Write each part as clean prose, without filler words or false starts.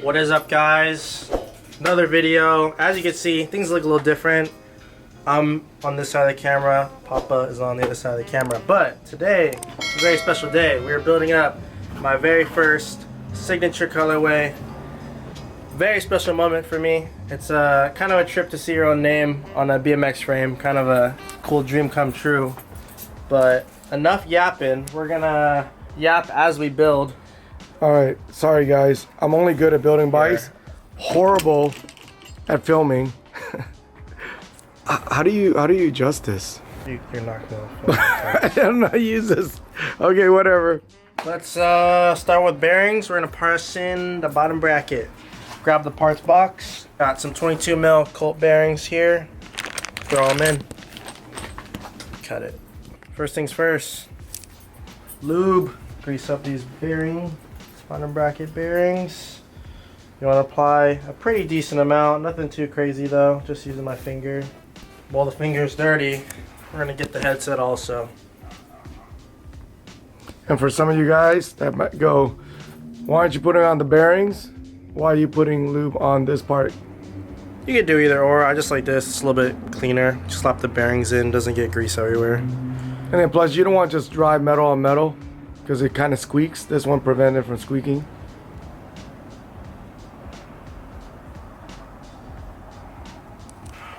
What is up, guys? Another video. As you can see, things look a little different. I'm on this side of the camera, Papa is on the other side of the camera. But today, it's a very special day. We are building up my very first signature colorway. Very special moment for me. It's kind of a trip to see your own name on a BMX frame. Kind of a cool dream come true. But enough yapping. We're gonna yap as we build. Alright, sorry guys. I'm only good at building bikes. Horrible at filming. How do you adjust this? You're not gonna I don't know how to use this. Okay, whatever. Let's start with bearings. We're gonna parse in the bottom bracket. Grab the parts box. Got some 22mm Colt bearings here. Throw them in. Cut it. First things first. Lube. Grease up these bearings. Bottom bracket bearings. You want to apply a pretty decent amount. Nothing too crazy though. Just using my finger. While the finger's dirty, we're gonna get the headset also. And for some of you guys that might go, why aren't you putting on the bearings? Why are you putting lube on this part? You could do either or. I just like this. It's a little bit cleaner. Just slap the bearings in. Doesn't get grease everywhere. And then plus you don't want just dry metal on metal because it kind of squeaks. This one prevents it from squeaking.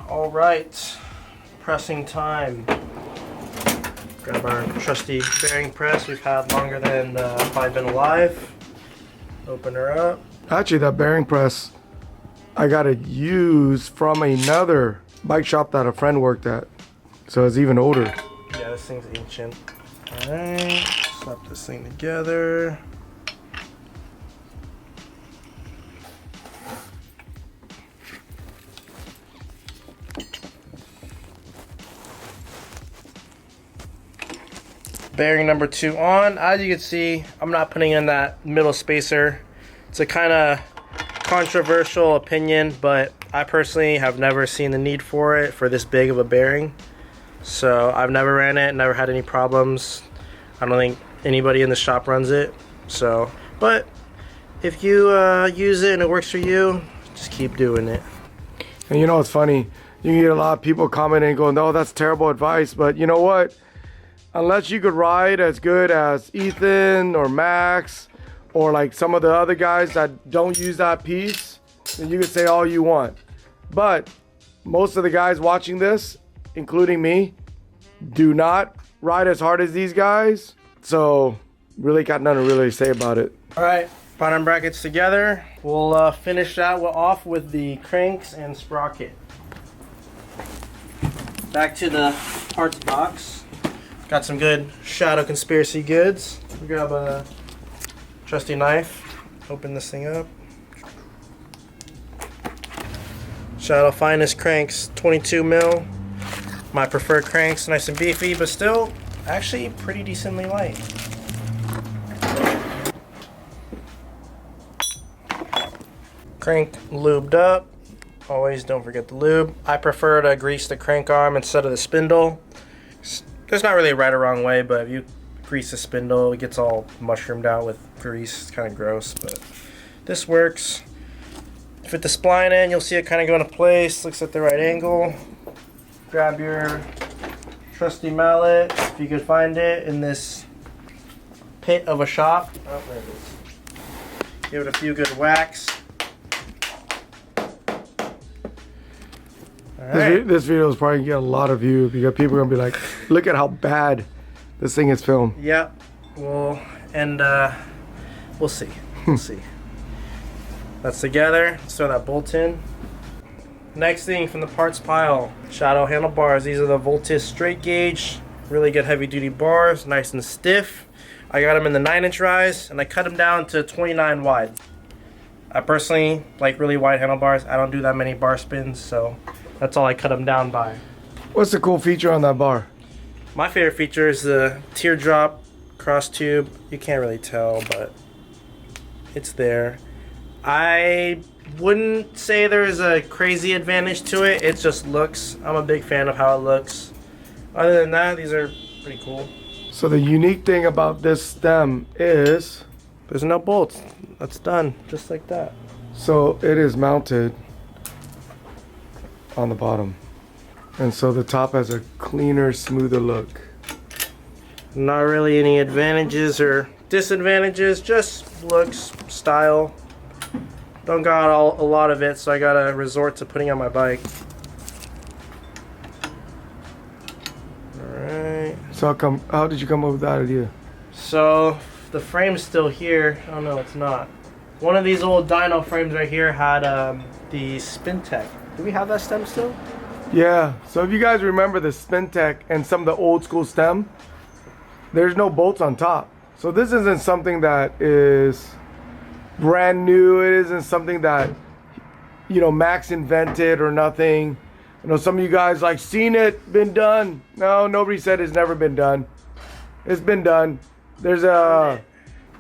All right, pressing time. Grab our trusty bearing press we've had longer than I've been alive. Open her up. Actually, that bearing press I got it used from another bike shop that a friend worked at, so it's even older. Yeah, this thing's ancient. All right, slap this thing together. Bearing number 2 on. As you can see, I'm not putting in that middle spacer. It's a kind of controversial opinion, but I personally have never seen the need for it for this big of a bearing. So I've never ran it, never had any problems. I don't think anybody in the shop runs it. So, but if you use it and it works for you, just keep doing it. And you know what's funny? You can get a lot of people commenting going, no, that's terrible advice, but you know what? Unless you could ride as good as Ethan or Max or like some of the other guys that don't use that piece, then you could say all you want. But most of the guys watching this, including me, do not ride as hard as these guys. So really got nothing to really say about it. All right, bottom brackets together. We'll finish that off with the cranks and sprocket. Back to the parts box. Got some good Shadow Conspiracy goods. We grab a trusty knife, open this thing up. Shadow Finest cranks, 22mm. My preferred cranks, nice and beefy, but still actually pretty decently light. Crank lubed up. Always don't forget the lube. I prefer to grease the crank arm instead of the spindle. There's not really a right or wrong way, but if you grease the spindle, it gets all mushroomed out with grease. It's kind of gross, but this works. Fit the spline in, you'll see it kind of go into place. Looks at the right angle. Grab your trusty mallet, if you could find it, in this pit of a shop. Oh, there it is. Give it a few good whacks. Right. This video is probably gonna get a lot of views because people are gonna be like, look at how bad this thing is filmed. Yep. Well, and we'll see. We'll see. That's together. Let's throw that bolt in. Next thing from the parts pile, Shadow handlebars. These are the Voltis straight gauge. Really good heavy duty bars, nice and stiff. I got them in the 9-inch rise and I cut them down to 29 wide. I personally like really wide handlebars. I don't do that many bar spins, so that's all I cut them down by. What's the cool feature on that bar? My favorite feature is the teardrop cross tube. You can't really tell, but it's there. I wouldn't say there's a crazy advantage to it. It just looks. I'm a big fan of how it looks. Other than that, these are pretty cool. So the unique thing about this stem is there's no bolts. That's done, just like that. So it is mounted on the bottom. And so the top has a cleaner, smoother look. Not really any advantages or disadvantages, just looks, style. Don't got a lot of it, so I gotta resort to putting on my bike. Alright. So how did you come up with that idea? So the frame's still here. Oh no, it's not. One of these old dyno frames right here had the Spintech. Do we have that stem still? Yeah, so if you guys remember the Spintech and some of the old school stem, there's no bolts on top. So this isn't something that is brand new. It isn't something that, you know, Max invented or nothing. You know, some of you guys like seen it, been done. No, nobody said it's never been done. It's been done. There's a...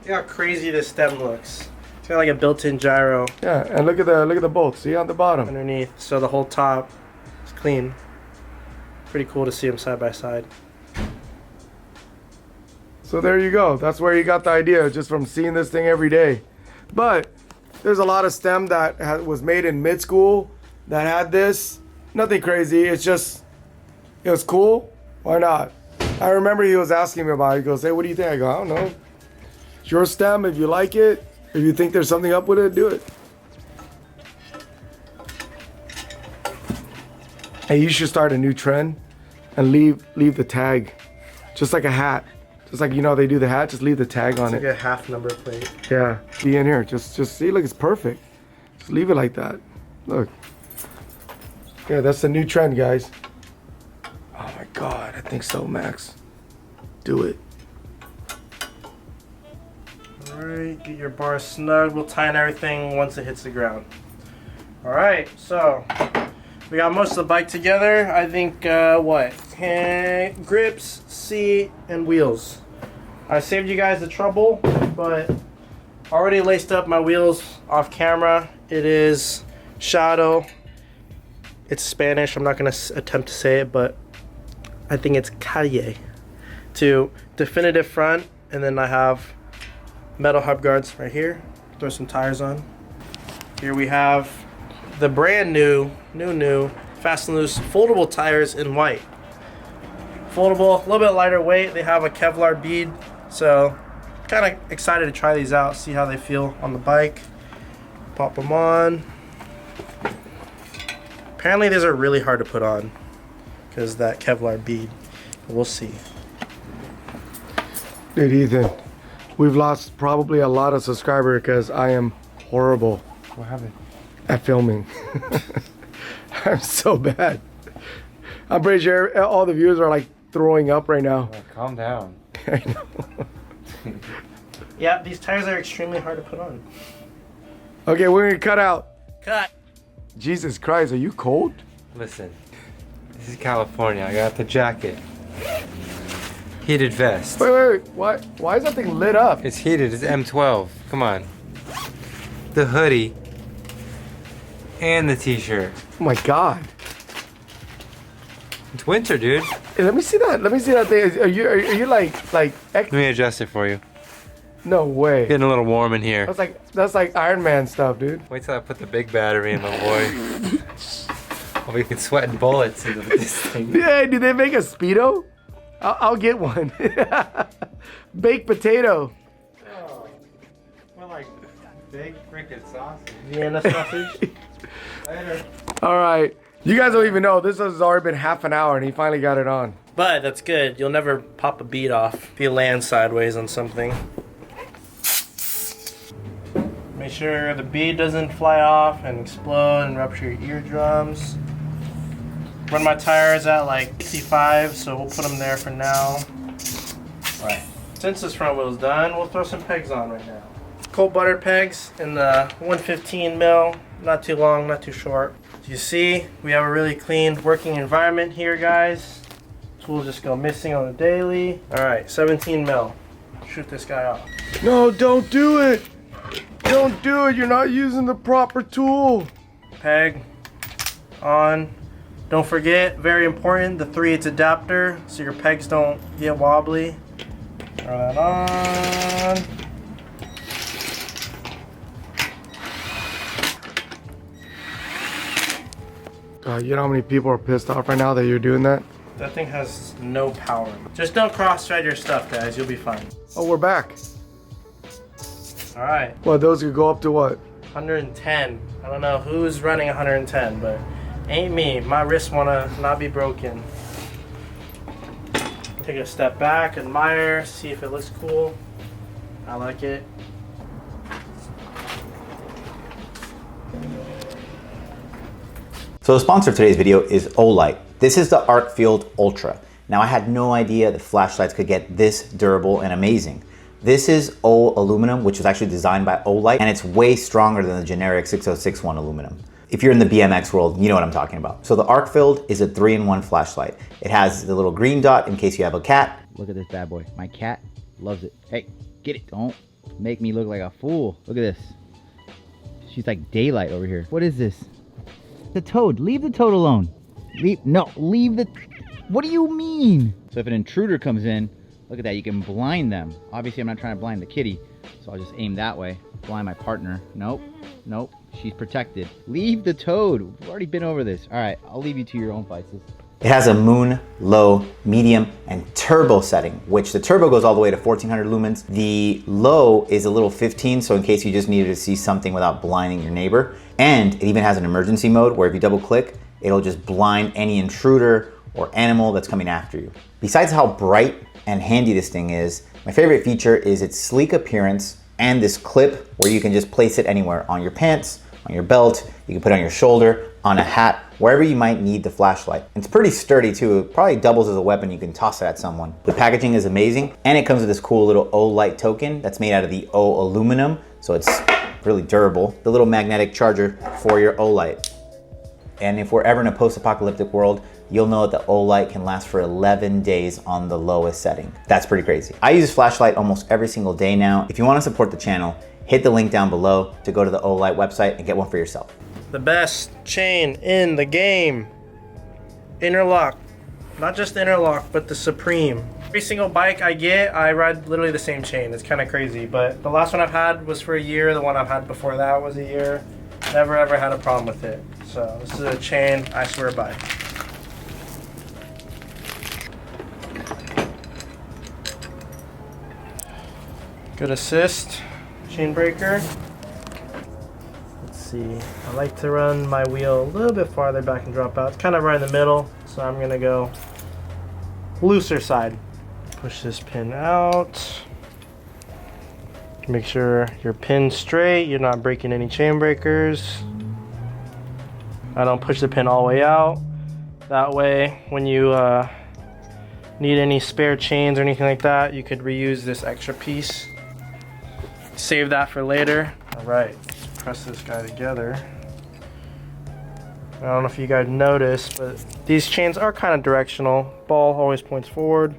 Look how crazy this stem looks. It's got like a built-in gyro. Yeah, and look at the bolts. See on the bottom. Underneath. So the whole top is clean. Pretty cool to see them side by side. So there you go. That's where you got the idea, just from seeing this thing every day. But there's a lot of stem that was made in mid school that had this. Nothing crazy. It's just, it was cool. Why not? I remember he was asking me about it. He goes, hey, what do you think? I go, I don't know. It's your stem. If you like it, if you think there's something up with it, do it. Hey, you should start a new trend and leave the tag, just like a hat. Just like, you know, they do the hat, just leave the tag on It's it. like a half number plate. Yeah, be in here. Just see, look, it's perfect. Just leave it like that. Look. Yeah, that's the new trend, guys. Oh my God, I think so, Max. Do it. Alright, get your bar snug. We'll tighten everything once it hits the ground. Alright, so we got most of the bike together. I think, grips, seat, and wheels. I saved you guys the trouble, but already laced up my wheels off camera. It is Shadow. It's Spanish. I'm not going to attempt to say it, but I think it's Calle. To definitive front, and then I have metal hub guards right here. Throw some tires on. Here we have the brand new Fast and Loose foldable tires in white. Foldable, a little bit lighter weight. They have a Kevlar bead, so kind of excited to try these out, see how they feel on the bike. Pop them on. Apparently these are really hard to put on because that Kevlar bead. We'll see. Dude, Ethan, we've lost probably a lot of subscribers because I am horrible. What happened? At filming. I'm so bad. I'm pretty sure all the viewers are like throwing up right now. Like, calm down. I know. Yeah, these tires are extremely hard to put on. Okay, we're gonna cut out. Cut. Jesus Christ, are you cold? Listen, this is California. I got the jacket. Heated vest. Wait. Why is that thing lit up? It's heated. It's M12. Come on. The hoodie. And the t-shirt. Oh my God. It's winter, dude. Hey, let me see that. Let me see that thing. Are you like Let me adjust it for you. No way. Getting a little warm in here. That's like Iron Man stuff, dude. Wait till I put the big battery in, my boy. Oh, we can sweat bullets into this thing. Yeah, do they make a Speedo? I'll get one. Baked potato. Oh, more like big freaking sausage. Vienna sausage. Later. All right. You guys don't even know. This has already been half an hour and he finally got it on. But that's good. You'll never pop a bead off if you land sideways on something. Make sure the bead doesn't fly off and explode and rupture your eardrums. Run my tires at like 65, so we'll put them there for now. Right. Since this front wheel's done, we'll throw some pegs on right now. Cold butter pegs in the 115 mil. Not too long, not too short. As you see, we have a really clean working environment here, guys. Tools just go missing on the daily. All right, 17 mil. Shoot this guy off. No, don't do it. Don't do it. You're not using the proper tool. Peg on. Don't forget, very important, the 3/8 adapter so your pegs don't get wobbly. Throw that on. You know how many people are pissed off right now that you're doing that? That thing has no power. Just don't cross-thread your stuff, guys. You'll be fine. Oh, we're back. All right. Well, those could go up to what? 110. I don't know who's running 110, but ain't me. My wrists wanna not be broken. Take a step back, admire, see if it looks cool. I like it. So the sponsor of today's video is Olight. This is the Arc Field Ultra. Now I had no idea that flashlights could get this durable and amazing. This is O aluminum, which was actually designed by Olight, and it's way stronger than the generic 6061 aluminum. If you're in the BMX world, you know what I'm talking about. So the Arc Field is a 3-in-1 flashlight. It has the little green dot in case you have a cat. Look at this bad boy. My cat loves it. Hey, get it. Don't make me look like a fool. Look at this. She's like daylight over here. What is this? The toad. Leave the toad alone. Leave the... What do you mean? So if an intruder comes in, look at that. You can blind them. Obviously, I'm not trying to blind the kitty, so I'll just aim that way. Blind my partner. Nope. Nope. She's protected. Leave the toad. We've already been over this. All right. I'll leave you to your own vices. It has a moon, low, medium, and turbo setting, which the turbo goes all the way to 1400 lumens. The low is a little 15, so in case you just needed to see something without blinding your neighbor. And it even has an emergency mode where if you double click, it'll just blind any intruder or animal that's coming after you. Besides how bright and handy this thing is, my favorite feature is its sleek appearance and this clip where you can just place it anywhere on your pants, on your belt, you can put it on your shoulder, on a hat, wherever you might need the flashlight. It's pretty sturdy too. It probably doubles as a weapon. You can toss it at someone. The packaging is amazing, and it comes with this cool little Olight token that's made out of the O aluminum, so it's really durable. The little magnetic charger for your Olight. And if we're ever in a post-apocalyptic world, you'll know that the Olight can last for 11 days on the lowest setting. That's pretty crazy. I use this flashlight almost every single day now. If you want to support the channel, hit the link down below to go to the Olight website and get one for yourself. The best chain in the game. Interlock. Not just interlock, but the Supreme. Every single bike I get, I ride literally the same chain. It's kind of crazy, but the last one I've had was for a year. The one I've had before that was a year. Never ever had a problem with it. So this is a chain I swear by. Good assist, chain breaker. Let's see, I like to run my wheel a little bit farther back and drop out. It's kind of right in the middle, so I'm gonna go looser side. Push this pin out. Make sure your pin's straight, you're not breaking any chain breakers. I don't push the pin all the way out. That way, when you need any spare chains or anything like that, you could reuse this extra piece. Save that for later. All right, let's press this guy together. I don't know if you guys noticed, but these chains are kind of directional. Ball always points forward.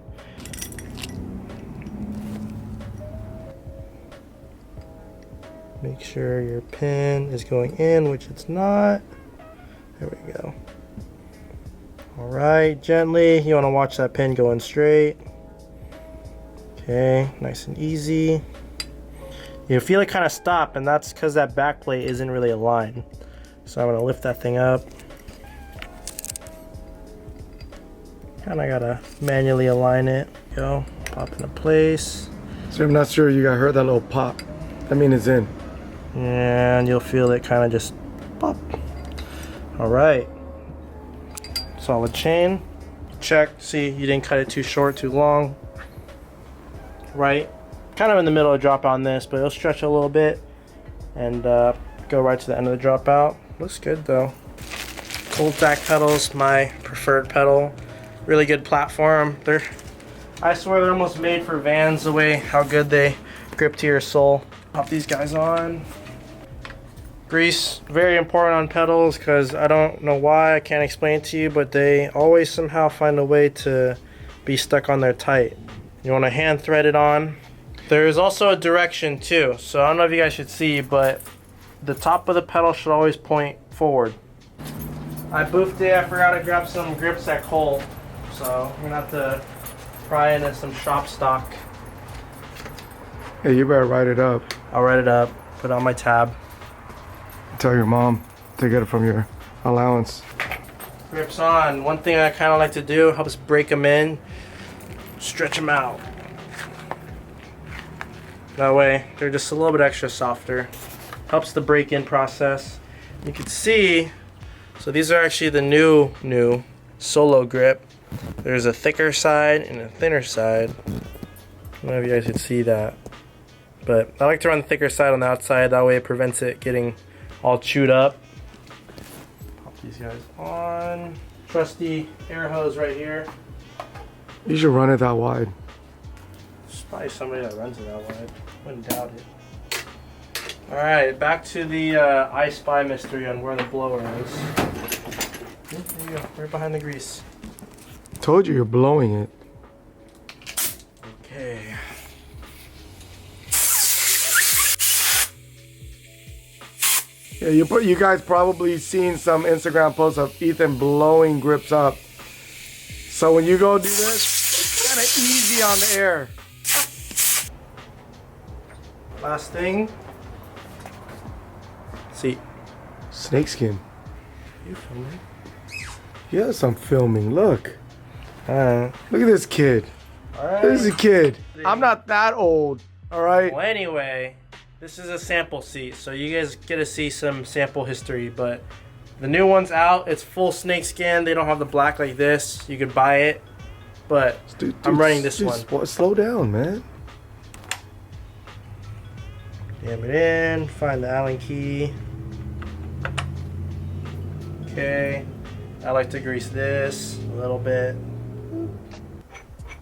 Make sure your pin is going in, which it's not. There we go. All right, gently. You want to watch that pin going straight. Okay, nice and easy. You feel it kind of stop, and that's because that back plate isn't really aligned. So I'm gonna lift that thing up. Kind of gotta manually align it. Go, pop into place. So I'm not sure you guys heard that little pop. That means it's in. And you'll feel it kind of just pop. All right. Solid chain. Check, see you didn't cut it too short, too long. Right. Kind of in the middle of drop on this, but it'll stretch a little bit and go right to the end of the dropout. Looks good though. Cold back pedals, my preferred pedal. Really good platform. I swear they're almost made for Vans the way how good they grip to your sole. Pop these guys on. Grease, very important on pedals because I don't know why, I can't explain it to you, but they always somehow find a way to be stuck on there tight. You want to hand thread it on. There is also a direction too, so I don't know if you guys should see, but the top of the pedal should always point forward. I boofed it, I forgot to grab some grips at Cole, so I'm gonna have to pry into some shop stock. Hey, you better write it up. I'll write it up, put it on my tab. Tell your mom to get it from your allowance. grips on. One thing I kind of like to do helps break them in, stretch them out. That way they're just a little bit extra softer. Helps the break-in process. You can see, so these are actually the new Solo grip. There's a thicker side and a thinner side. I don't know if you guys can see that. But I like to run the thicker side on the outside, that way it prevents it getting all chewed up. Pop these guys on. Trusty air hose right here. You should run it that wide. There's probably somebody that runs it that wide. Wouldn't doubt it. Alright, back to the I Spy mystery on where the blower is. There you go, right behind the grease. Told you you're blowing it. Okay. Yeah, you guys probably seen some Instagram posts of Ethan blowing grips up. So when you go do this, kind of easy on the air. Last thing. See. Snakeskin. You filming? Yes, I'm filming. Look. Alright. Look at this kid. Alright. This is a kid. I'm not that old. All right. Well, anyway, this is a sample seat, so you guys get to see some sample history, but the new one's out. It's full snakeskin. They don't have the black like this. You could buy it, but I'm running this one. Slow down, man. Jam it in, find the Allen key. Okay, I like to grease this a little bit.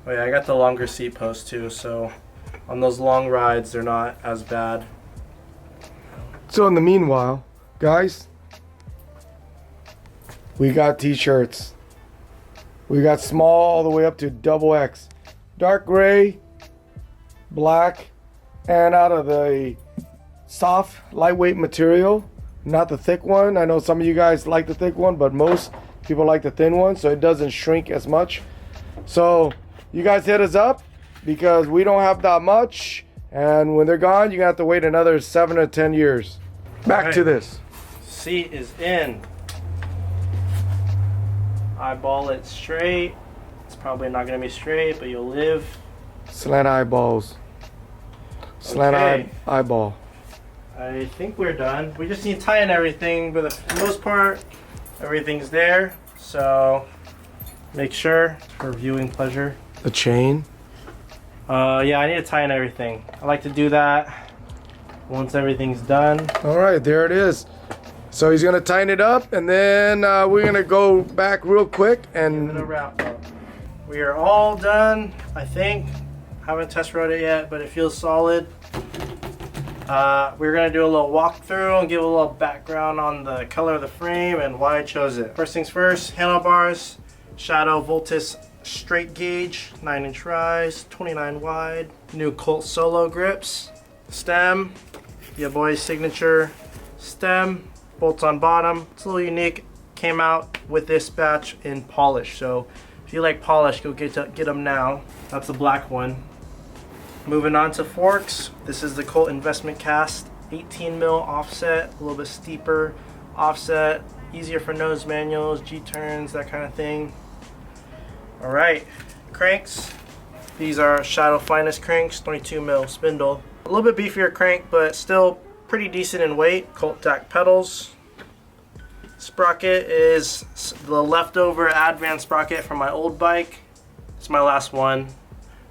Oh yeah, I got the longer seat post too, so on those long rides, they're not as bad. So in the meanwhile, guys, we got t-shirts. We got small all the way up to XX. Dark gray, black, and out of the soft, lightweight material, not the thick one. I know some of you guys like the thick one, but most people like the thin one, so it doesn't shrink as much. So you guys hit us up because we don't have that much, and when they're gone, you're gonna have to wait another 7 or 10 years. Back to this. Seat is in. Eyeball it straight. It's probably not gonna be straight, but you'll live. Slant eyeballs. Slant Okay. eyeball. I think we're done. We just need to tie in everything, but for the most part, everything's there. So make sure for viewing pleasure. The chain. Yeah, I need to tie in everything. I like to do that once everything's done. All right, there it is. So he's gonna tighten it up, and then we're gonna go back real quick Give it a and wrap up. We are all done, I think. Haven't test rode it yet, but it feels solid. We're gonna do a little walkthrough and give a little background on the color of the frame and why I chose it. First things first, handlebars, Shadow Voltus straight gauge, 9-inch rise, 29 wide. New Colt Solo grips. Stem, your boy's signature stem, bolts on bottom. It's a little unique. Came out with this batch in polish, so if you like polish, go get them now. That's the black one. Moving on to forks. This is the Colt Investment Cast, 18 mil offset, a little bit steeper offset, easier for nose manuals, G-turns, that kind of thing. All right, cranks. These are Shadow Finest cranks, 22 mil spindle. A little bit beefier crank, but still pretty decent in weight. Colt DAC pedals. Sprocket is the leftover Advan sprocket from my old bike. It's my last one.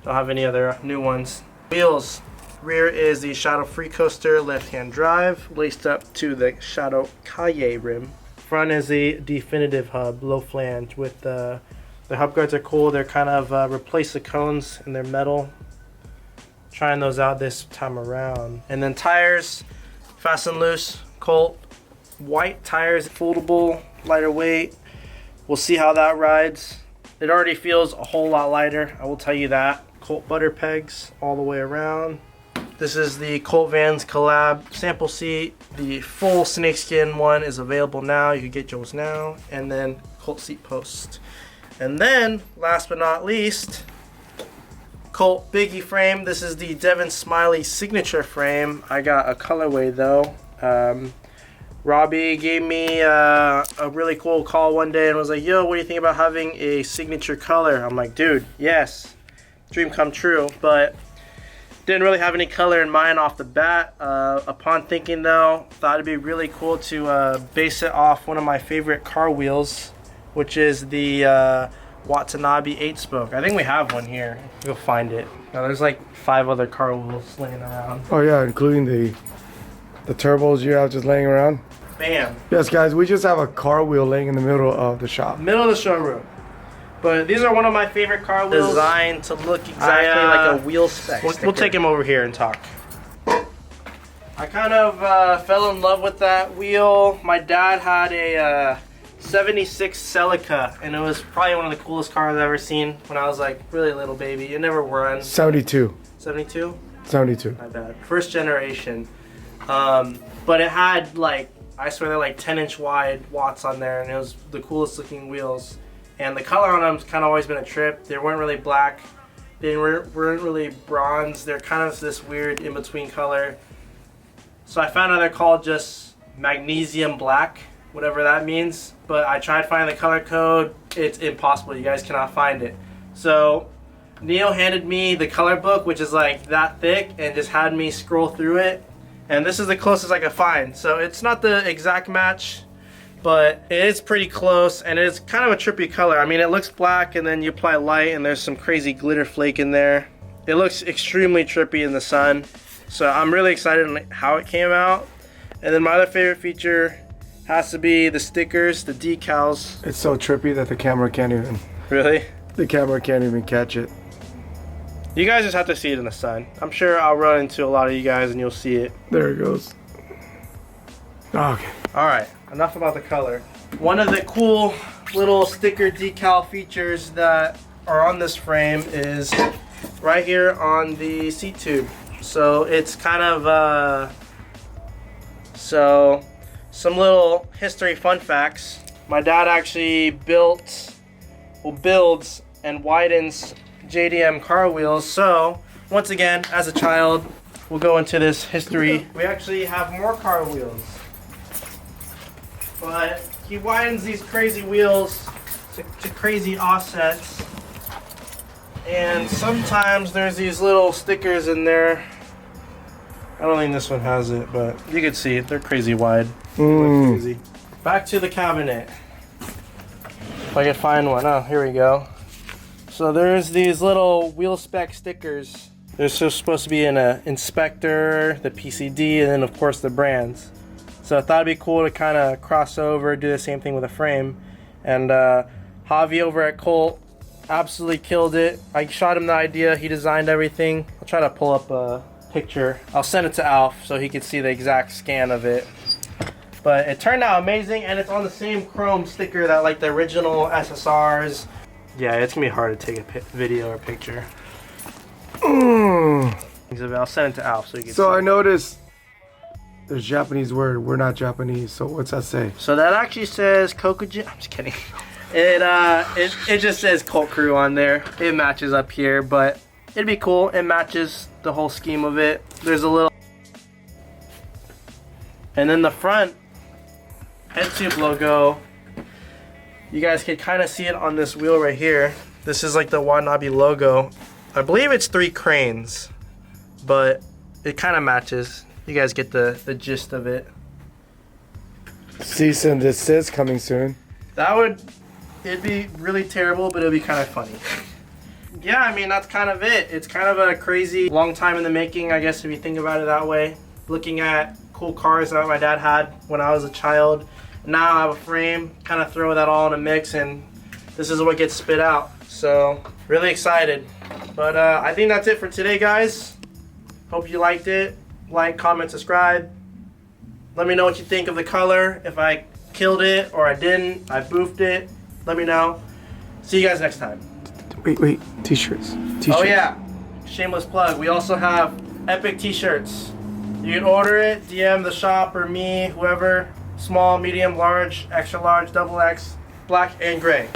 Don't have any other new ones. Wheels. Rear is the Shadow Free Coaster left-hand drive, laced up to the Shadow Calle rim. Front is the Definitive hub, low flange with the hub guards are cool. They're kind of replace the cones and they're metal. Trying those out this time around. And then tires, fast and loose, Colt. White tires, foldable, lighter weight. We'll see how that rides. It already feels a whole lot lighter, I will tell you that. Colt butter pegs all the way around. This is the Colt Vans collab sample seat. The full snakeskin one is available now. You can get yours now. And then Colt seat post. And then, last but not least, Colt Biggie frame. This is the Devin Smiley signature frame. I got a colorway though. Robbie gave me a really cool call one day and was like, yo, what do you think about having a signature color? I'm like, dude, yes, dream come true, but didn't really have any color in mind off the bat. Upon thinking though, thought it'd be really cool to base it off one of my favorite car wheels, which is the Watanabe 8-spoke. I think we have one here. Go find it. Now, there's like 5 other car wheels laying around. Oh yeah, including the turbos you have just laying around. Bam. Yes, guys, we just have a car wheel laying in the middle of the shop. Middle of the showroom. But these are one of my favorite car wheels. Designed to look exactly like a wheel spec. We'll take him over here and talk. I kind of fell in love with that wheel. My dad had a 76 Celica, and it was probably one of the coolest cars I've ever seen when I was like really little baby. It never run. 72. 72? 72. My bad. First generation. But it had like, I swear they're like 10-inch wide watts on there, and it was the coolest looking wheels. And the color on them's kind of always been a trip. They weren't really black. They weren't really bronze. They're kind of this weird in-between color. So I found out they're called just magnesium black, whatever that means. But I tried finding the color code. It's impossible. You guys cannot find it. So Neil handed me the color book, which is like that thick, and just had me scroll through it. And this is the closest I could find. So it's not the exact match, but it is pretty close, and it's kind of a trippy color. I mean, it looks black, and then you apply light, and there's some crazy glitter flake in there. It looks extremely trippy in the sun. So I'm really excited on how it came out. And then my other favorite feature has to be the stickers, the decals. It's so trippy that the camera can't even. Really? The camera can't even catch it. You guys just have to see it in the sun. I'm sure I'll run into a lot of you guys and you'll see it. There it goes. Okay. Alright, enough about the color. One of the cool little sticker decal features that are on this frame is right here on the seat tube. So it's kind of, so some little history fun facts. My dad actually builds and widens JDM car wheels. So once again, as a child, we'll go into this history. We actually have more car wheels, but he widens these crazy wheels to crazy offsets, and sometimes there's these little stickers in there. I don't think this one has it, but you can see it. They're crazy wide. Crazy. Back to the cabinet. If I can find one. Oh, here we go. So there's these little wheel spec stickers. There's supposed to be an inspector, the PCD, and then of course the brands. So I thought it'd be cool to kind of cross over, do the same thing with a frame. And Javi over at Colt absolutely killed it. I shot him the idea, he designed everything. I'll try to pull up a picture. I'll send it to Alf so he can see the exact scan of it. But it turned out amazing, and it's on the same chrome sticker that like the original SSRs. Yeah, it's gonna be hard to take a video or picture. I'll send it to Alf so you can see. So I noticed there's a Japanese word. We're not Japanese, so what's that say? So that actually says Kokuji. I'm just kidding. It just says Colt Crew on there. It matches up here, but it'd be cool. It matches the whole scheme of it. There's a little, and then the front head tube logo. You guys can kind of see it on this wheel right here. This is like the Watanabe logo. I believe it's 3 cranes, but it kind of matches. You guys get the gist of it. Cease and desist coming soon. It'd be really terrible, but it'd be kind of funny. Yeah, I mean, that's kind of it. It's kind of a crazy long time in the making, I guess, if you think about it that way. Looking at cool cars that my dad had when I was a child. Now I have a frame, kind of throw that all in a mix, and this is what gets spit out. So, really excited. But I think that's it for today, guys. Hope you liked it. Like, comment, subscribe. Let me know what you think of the color. If I killed it or I didn't, I boofed it. Let me know. See you guys next time. Wait. T-shirts. Oh yeah, shameless plug. We also have epic t-shirts. You can order it, DM the shop or me, whoever. Small, medium, large, extra large, double X, black and gray.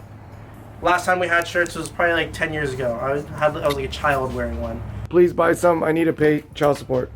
Last time we had shirts was probably like 10 years ago. I was like a child wearing one. Please buy some. I need to pay child support.